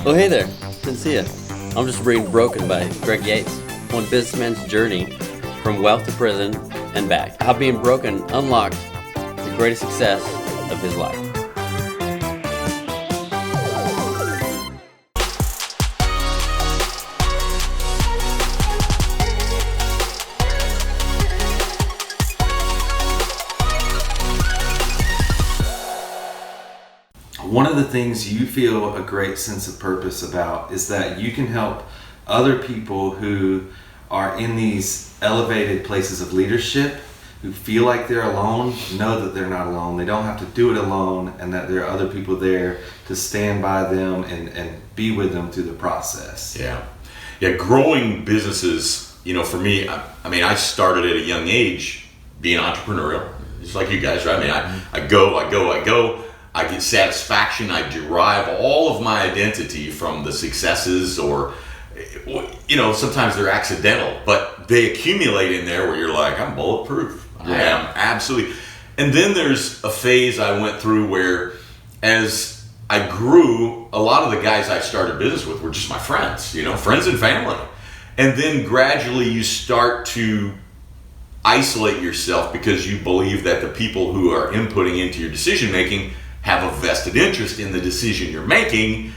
Oh, hey there. Good to see you. I'm just reading Broken by Greg Yates. One businessman's journey from wealth to prison and back. How being broken unlocked the greatest success of his life. One of the things you feel a great sense of purpose about is that you can help other people who are in these elevated places of leadership, who feel like they're alone, know that they're not alone. They don't have to do it alone, and that there are other people there to stand by them and be with them through the process. Yeah, growing businesses, for me, I started at a young age being entrepreneurial, just like you guys, right? I go. I get satisfaction. I derive all of my identity from the successes, or, sometimes they're accidental, but they accumulate in there where you're like, I'm bulletproof. Yeah. I am absolutely. And then there's a phase I went through where, as I grew, a lot of the guys I started business with were just my friends, friends and family. And then gradually you start to isolate yourself because you believe that the people who are inputting into your decision making have a vested interest in the decision you're making.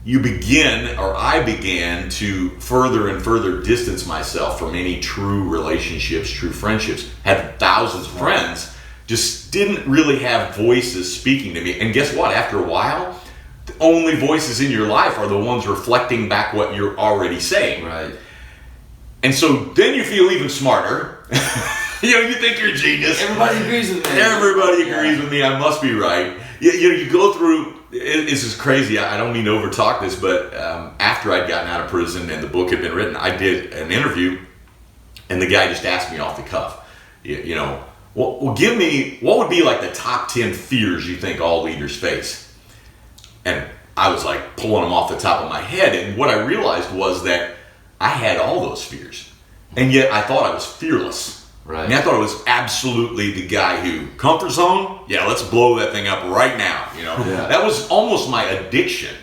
I began to further and further distance myself from any true relationships, true friendships. Had thousands of friends, just didn't really have voices speaking to me. And guess what? After a while, the only voices in your life are the ones reflecting back what you're already saying. Right. And so then you feel even smarter. You think you're a genius. Everybody agrees with me. Everybody agrees with me. I must be right. You go through. This is crazy. I don't mean to overtalk this, but after I'd gotten out of prison and the book had been written, I did an interview, and the guy just asked me off the cuff, give me, what would be like the top 10 fears you think all leaders face? And I was like pulling them off the top of my head, and what I realized was that I had all those fears, and yet I thought I was fearless. Right. I thought it was absolutely the guy who, comfort zone? Yeah, let's blow that thing up right now. Yeah. That was almost my addiction,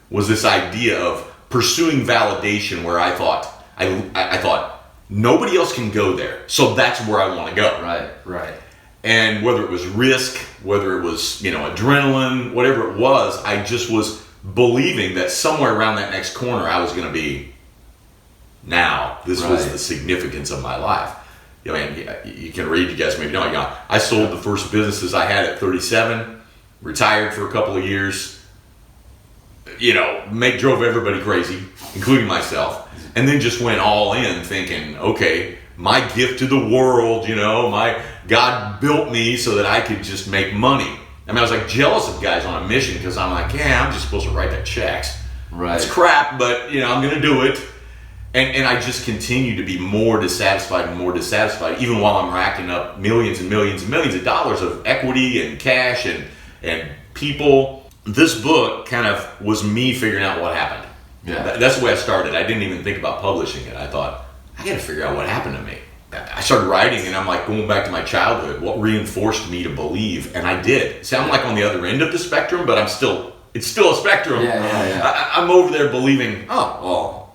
was this idea of pursuing validation where I thought, I thought, nobody else can go there, so that's where I want to go. Right. And whether it was risk, whether it was, adrenaline, whatever it was, I just was believing that somewhere around that next corner I was going to be. Now, this was the significance of my life. You can read, you guys maybe know. I sold the first businesses I had at 37, retired for a couple of years, drove everybody crazy, including myself, and then just went all in thinking, okay, my gift to the world, my God built me so that I could just make money. I was like jealous of guys on a mission because I'm like, I'm just supposed to write that checks. Right. It's crap, but I'm going to do it. And I just continue to be more dissatisfied, even while I'm racking up millions and millions and millions of dollars of equity and cash and people. This book kind of was me figuring out what happened. Yeah. That's the way I started. I didn't even think about publishing it. I thought, I got to figure out what happened to me. I started writing, and I'm like going back to my childhood. What reinforced me to believe? And I did. See, I'm like on the other end of the spectrum, but it's still a spectrum. Yeah. I'm over there believing,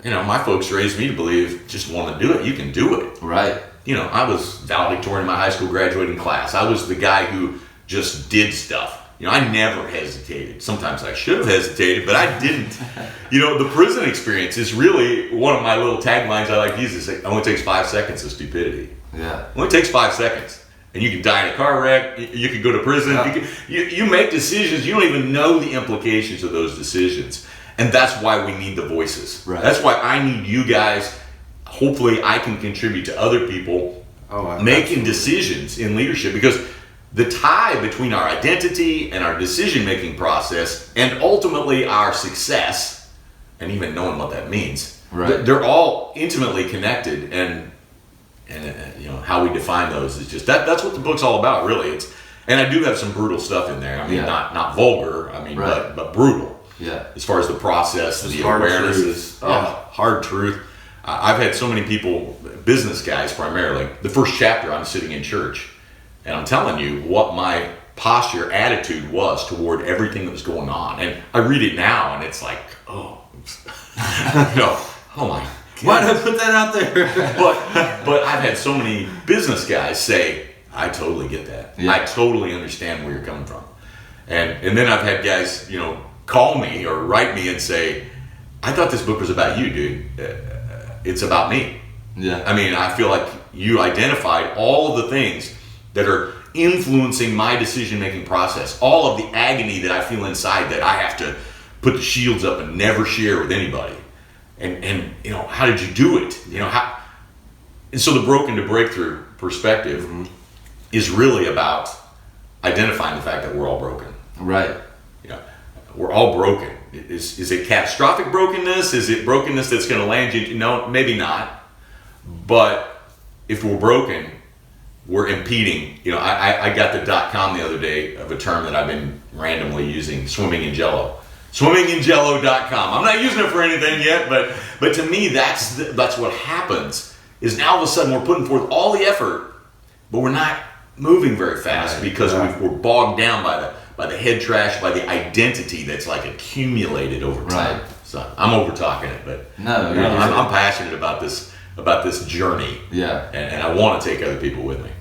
my folks raised me to believe, just want to do it, you can do it. Right. I was valedictorian in my high school graduating class. I was the guy who just did stuff. I never hesitated. Sometimes I should have hesitated, but I didn't. The prison experience is really one of my little taglines I like to use. Is it only takes 5 seconds of stupidity. Yeah. It only takes 5 seconds. And you can die in a car wreck. You could go to prison. Yeah. You make decisions. You don't even know the implications of those decisions. And that's why we need the voices. Right. That's why I need you guys. Hopefully I can contribute to other people making decisions in leadership, because the tie between our identity and our decision-making process and ultimately our success, and even knowing what that means, they're all intimately connected, and how we define those is just that's what the book's all about, really. And I do have some brutal stuff in there. Not vulgar, but brutal. Yeah. As far as the process, the awareness is hard truth. I've had so many people, business guys primarily. The first chapter, I'm sitting in church, and I'm telling you what my posture, attitude was toward everything that was going on. And I read it now, and it's like, oh, oh my God. Why did I put that out there? but I've had so many business guys say, I totally get that. Yeah. I totally understand where you're coming from. And then I've had guys, call me or write me and say, I thought this book was about you, dude. It's about me. Yeah. I mean, I feel like you identified all of the things that are influencing my decision-making process, all of the agony that I feel inside that I have to put the shields up and never share with anybody. And how did you do it? And so the broken to breakthrough perspective is really about identifying the fact that we're all broken. Right. We're all broken. Is it catastrophic brokenness? Is it brokenness that's going to land you? No, maybe not. But if we're broken, we're impeding. I got the .com the other day of a term that I've been randomly using, swimming in jello. Swimminginjello.com. I'm not using it for anything yet, but to me, that's what happens. Is now all of a sudden we're putting forth all the effort, but we're not moving very fast because we're bogged down by the head trash, by the identity that's like accumulated over time. Right. So I'm over talking it, but No, I'm passionate about this journey. Yeah. And I want to take other people with me.